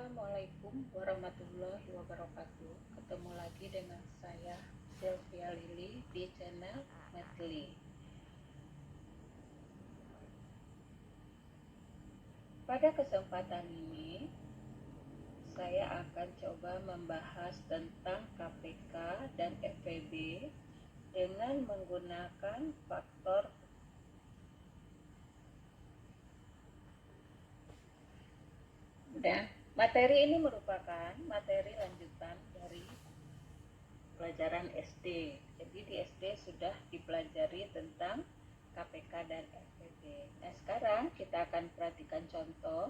Assalamualaikum warahmatullahi wabarakatuh. Ketemu lagi dengan saya Sylvia Lili di channel Medli. Pada kesempatan ini saya akan coba membahas tentang KPK dan FPB dengan menggunakan faktor. Materi ini merupakan materi lanjutan dari pelajaran SD. Jadi di SD sudah dipelajari tentang KPK dan FPB. Nah, sekarang kita akan perhatikan contoh.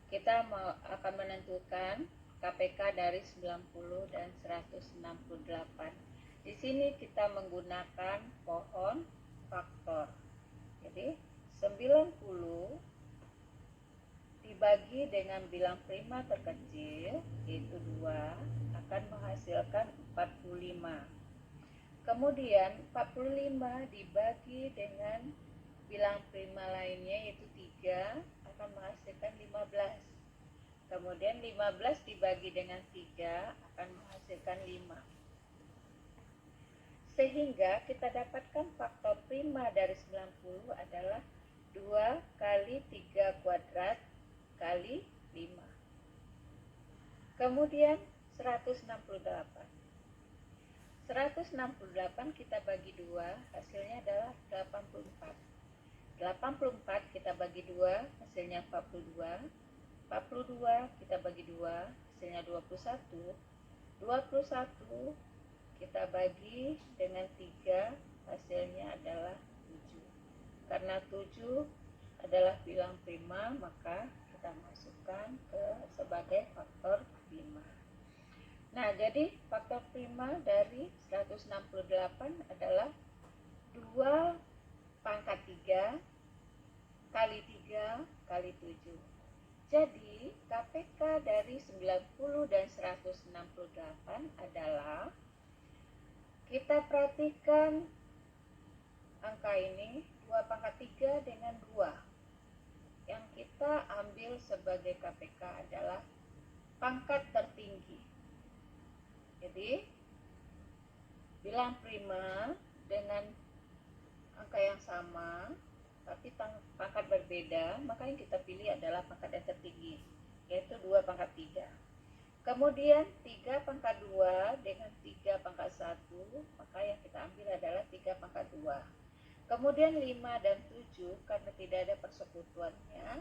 Kita akan menentukan KPK dari 90 dan 168. Di sini kita menggunakan pohon faktor. Jadi 90 dibagi dengan bilang prima terkecil yaitu 2 akan menghasilkan 45. Kemudian 45 dibagi dengan bilang prima lainnya yaitu 3 akan menghasilkan 15. Kemudian 15 dibagi dengan 3 akan menghasilkan 5. Sehingga kita dapatkan faktor prima dari 90 adalah 2 kali 3 kuadrat kali 5. Kemudian 168. 168 kita bagi 2, hasilnya adalah 84. 84 kita bagi 2, hasilnya 42. 42 kita bagi 2, hasilnya 21. 21 kita bagi dengan 3, hasilnya adalah 7. Karena 7 adalah bilang prima, maka kita masukkan sebagai faktor prima. Nah, jadi faktor prima dari 168 adalah 2 pangkat 3 kali 3 kali 7. Jadi KPK dari 90 dan 168 adalah, kita perhatikan angka ini 2 pangkat 3 dengan 2. Yang kita ambil sebagai KPK adalah pangkat tertinggi. Jadi bilang prima dengan angka yang sama tapi pangkat berbeda, maka yang kita pilih adalah pangkat yang tertinggi, yaitu 2 pangkat 3. Kemudian 3 pangkat 2 dengan 3 pangkat 1, maka yang kita ambil adalah 3 pangkat 2. Kemudian 5 dan 7 karena tidak ada persekutuannya,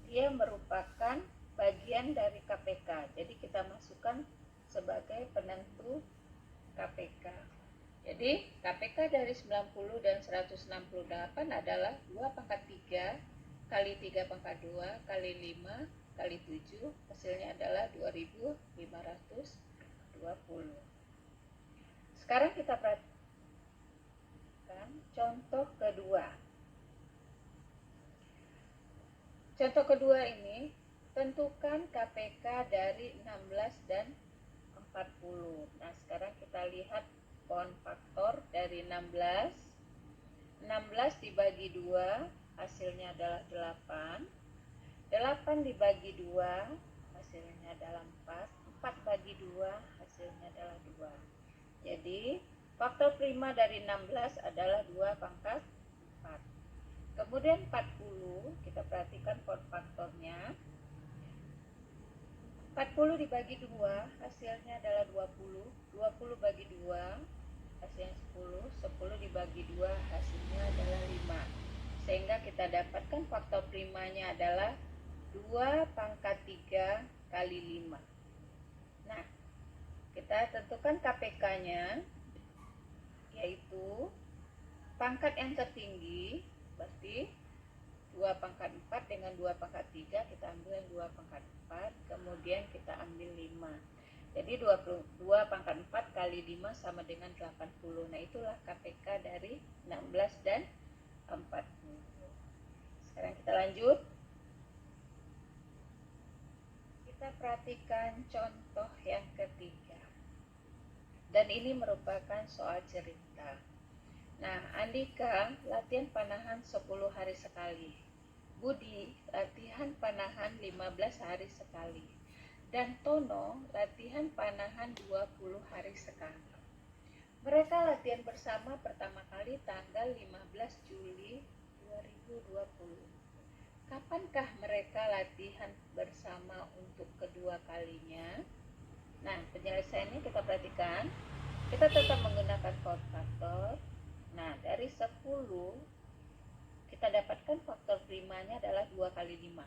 dia merupakan bagian dari KPK. Jadi kita masukkan sebagai penentu KPK. Jadi KPK dari 90 dan 168 adalah 2 pangkat 3 kali 3 pangkat 2 kali 5 kali 7, hasilnya adalah 2520. Sekarang kita perhatikan contoh kedua. Contoh kedua ini, tentukan KPK dari 16 dan 40. Nah, sekarang kita lihat pohon faktor dari 16. 16 dibagi 2, hasilnya adalah 8. 8 dibagi 2, hasilnya adalah 4. 4 bagi 2, hasilnya adalah 2. Jadi faktor prima dari 16 adalah 2 pangkat 4. Kemudian 40, kita perhatikan pohon faktornya. 40 dibagi 2, hasilnya adalah 20. 20 bagi 2, hasilnya 10. 10 dibagi 2, hasilnya adalah 5. Sehingga kita dapatkan faktor primanya adalah 2 pangkat 3 kali 5. Nah, kita tentukan KPK-nya, yaitu pangkat yang tertinggi, berarti 2 pangkat 4 dengan 2 pangkat 3, kita ambil yang 2 pangkat 4, kemudian kita ambil 5. Jadi 22 pangkat 4 kali 5 sama dengan 80. Nah, itulah KPK dari 16 dan 40. Sekarang kita lanjut. Kita perhatikan contoh yang ketiga. Dan ini merupakan soal cerita. Nah, Andika latihan panahan 10 hari sekali. Budi latihan panahan 15 hari sekali. dan Tono latihan panahan 20 hari sekali. Mereka latihan bersama pertama kali tanggal 15 Juli 2020. Kapankah mereka latihan bersama untuk kedua kalinya? Nah, penyelesaiannya kita perhatikan. Kita tetap menggunakan chord faktor. Nah, dari 10 kita dapatkan faktor primanya adalah 2 kali 5.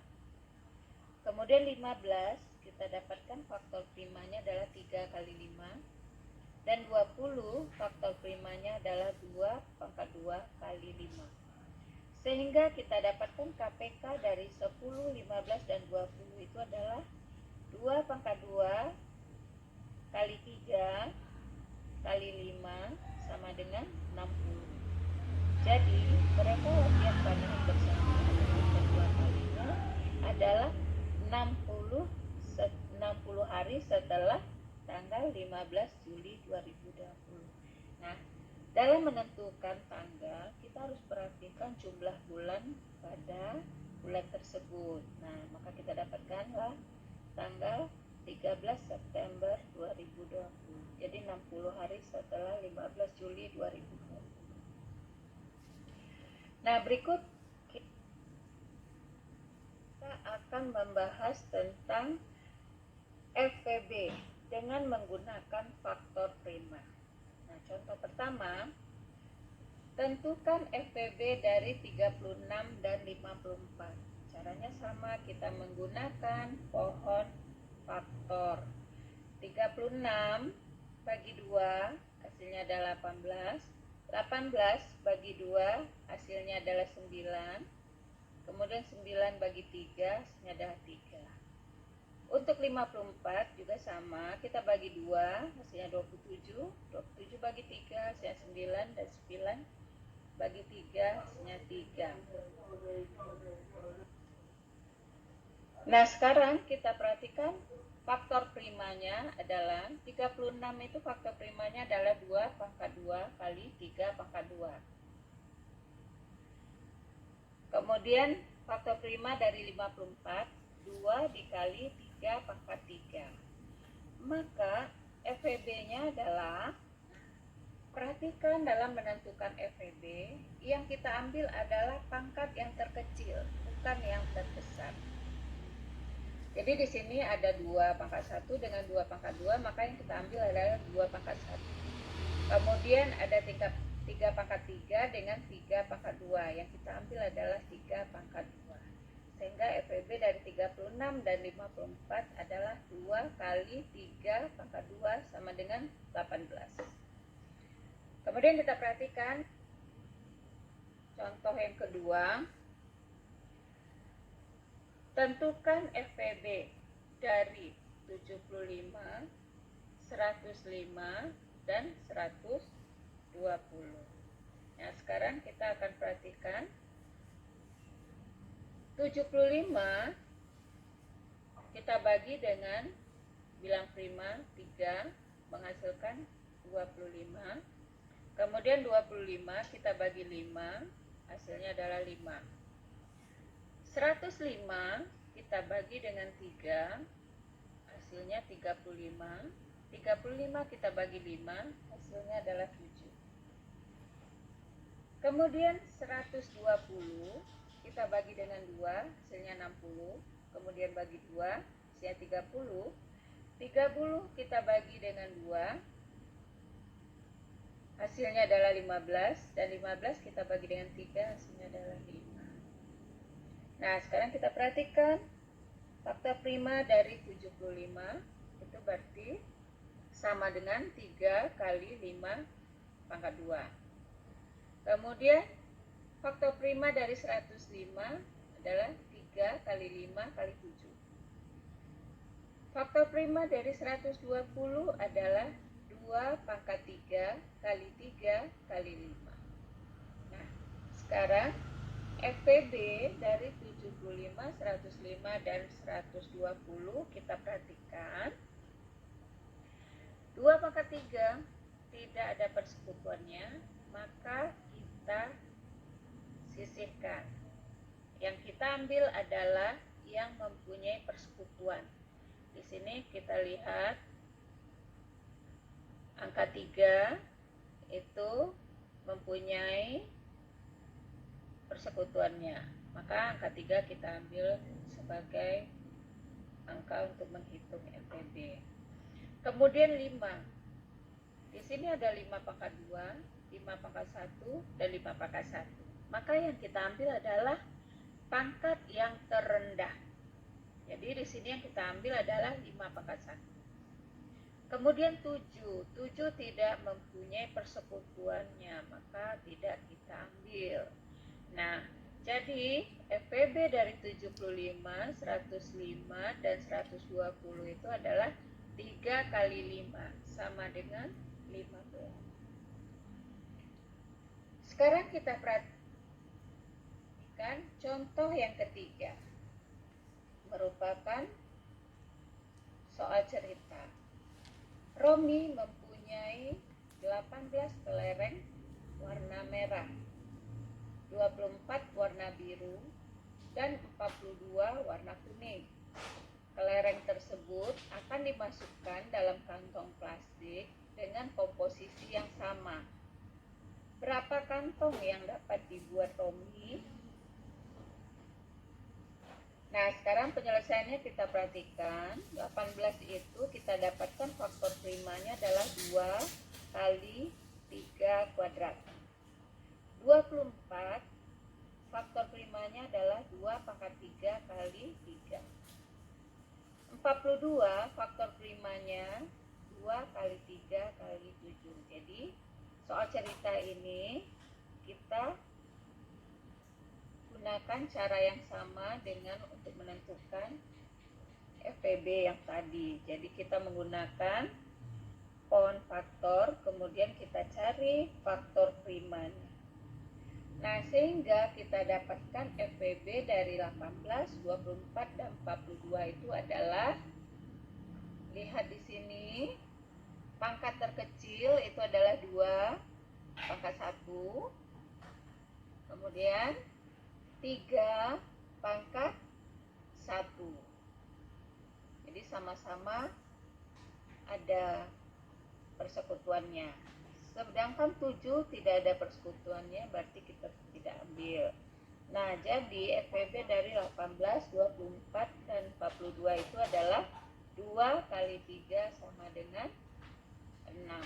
Kemudian 15 kita dapatkan faktor primanya adalah 3 kali 5. Dan 20 faktor primanya adalah 2 pangkat 2 kali 5. Sehingga kita dapatkan KPK dari 10, 15, dan 20 itu adalah 2 pangkat 2 kali 3 kali 5 sama dengan 60. Jadi mereka latihan panahan bersama untuk kedua kalinya adalah 60 hari setelah tanggal 15 Juli 2020. Nah, dalam menentukan tanggal, kita harus perhatikan jumlah bulan pada bulan tersebut. Nah, maka kita dapatkanlah tanggal 13 September 2020. Jadi 60 hari setelah 15 Juli 2020. Nah, berikut kita akan membahas tentang FVB dengan menggunakan faktor prima. Nah, contoh pertama, tentukan FVB dari 36 dan 54. Caranya sama, kita menggunakan pohon faktor. 36 bagi 2 hasilnya adalah 18. 18 bagi 2 hasilnya adalah 9. Kemudian 9 bagi 3 hasilnya adalah 3. Untuk 54 juga sama, kita bagi 2 hasilnya 27. 27 bagi 3 hasilnya 9, dan 9 bagi 3 hasilnya 3. Nah, sekarang kita perhatikan faktor primanya adalah 36 itu faktor primanya adalah 2 pangkat 2 kali 3 pangkat 2. Kemudian faktor prima dari 54, 2 dikali 3 pangkat 3. Maka FVB-nya adalah, perhatikan dalam menentukan FVB, yang kita ambil adalah pangkat yang terkecil, bukan yang terbesar. Jadi di sini ada 2 pangkat 1 dengan 2 pangkat 2, maka yang kita ambil adalah 2 pangkat 1. Kemudian ada 3 pangkat 3 dengan 3 pangkat 2, yang kita ambil adalah 3 pangkat 2. Sehingga FVB dari 36 dan 54 adalah 2 kali 3 pangkat 2 sama dengan 18. Kemudian kita perhatikan contoh yang kedua. Tentukan FVB dari 75, 105, dan 120. Nah, sekarang kita akan perhatikan 75 kita bagi dengan bilang prima 3 menghasilkan 25. Kemudian 25 kita bagi 5 hasilnya adalah 5. 105 kita bagi dengan 3 hasilnya 35. 35 kita bagi 5 hasilnya adalah 7. Kemudian 120 kita bagi dengan 2 hasilnya 60. Kemudian bagi 2 hasilnya 30. 30 kita bagi dengan 2 hasilnya adalah 15, dan 15 kita bagi dengan 3 hasilnya adalah 5. Nah, sekarang kita perhatikan faktor prima dari 75 itu berarti sama dengan 3 kali 5 pangkat 2. Kemudian faktor prima dari 105 adalah 3 kali 5 kali 7. Faktor prima dari 120 adalah 2 pangkat 3 kali 3 kali 5. Nah, sekarang FVB dari 75, 105, dan 120 kita perhatikan. 2 pangkat 3 tidak ada persekutuannya, maka kita sisihkan. Yang kita ambil adalah yang mempunyai persekutuan. Di sini kita lihat angka 3 itu mempunyai persekutuannya, maka angka 3 kita ambil sebagai angka untuk menghitung FEB. Kemudian 5, di sini ada 5 pangkat 2, 5 pangkat 1, dan 5 pangkat 1. Maka yang kita ambil adalah pangkat yang terendah. Jadi di sini yang kita ambil adalah 5 pangkat 1. Kemudian 7 tidak mempunyai persekutuannya, maka tidak kita ambil. Nah, jadi FEB dari 75, 105, dan 120 itu adalah 3 kali 5, sama dengan 15. Sekarang kita perhatikan contoh yang ketiga, merupakan soal cerita. Romi mempunyai 18 kelereng warna merah, 24 warna biru, dan 42 warna kuning. Kelereng tersebut akan dimasukkan dalam kantong plastik dengan komposisi yang sama. Berapa kantong yang dapat dibuat Romi? Nah, sekarang penyelesaiannya kita perhatikan. 18 itu kita dapatkan faktor primanya adalah 2 kali 3 kuadrat. 24 faktor primanya adalah 2 pangkat 3 kali 3. 42 faktor primanya 2 kali 3 kali 7. Jadi soal cerita ini kita gunakan cara yang sama dengan untuk menentukan FEB yang tadi. Jadi kita menggunakan pohon faktor, kemudian kita cari faktor primanya. Nah, sehingga kita dapatkan FEB dari 18, 24, dan 42 itu adalah, lihat di sini, pangkat terkecil itu adalah 2 pangkat 1, kemudian 3 pangkat 1. Jadi sama-sama ada persekutuannya. Sedangkan 7 tidak ada persekutuannya, berarti kita tidak ambil. Nah, jadi FEB dari 18, 24, dan 42 itu adalah 2 kali 3 sama dengan 6.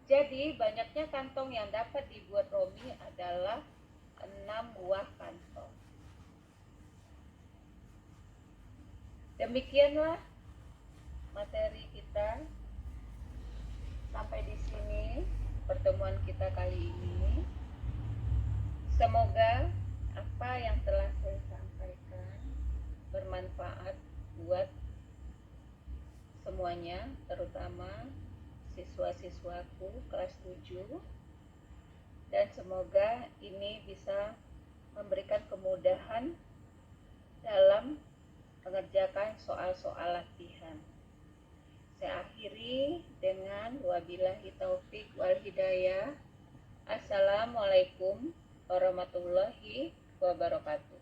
Jadi banyaknya kantong yang dapat dibuat Romi adalah 6 buah kantong. Demikianlah materi kita. Sampai di sini pertemuan kita kali ini. Semoga apa yang telah saya sampaikan bermanfaat buat semuanya, terutama siswa-siswaku kelas 7. Dan semoga ini bisa memberikan kemudahan dalam mengerjakan soal-soal latihan. Saya akhiri dengan wabillahi taufik wal hidayah. Assalamualaikum warahmatullahi wabarakatuh.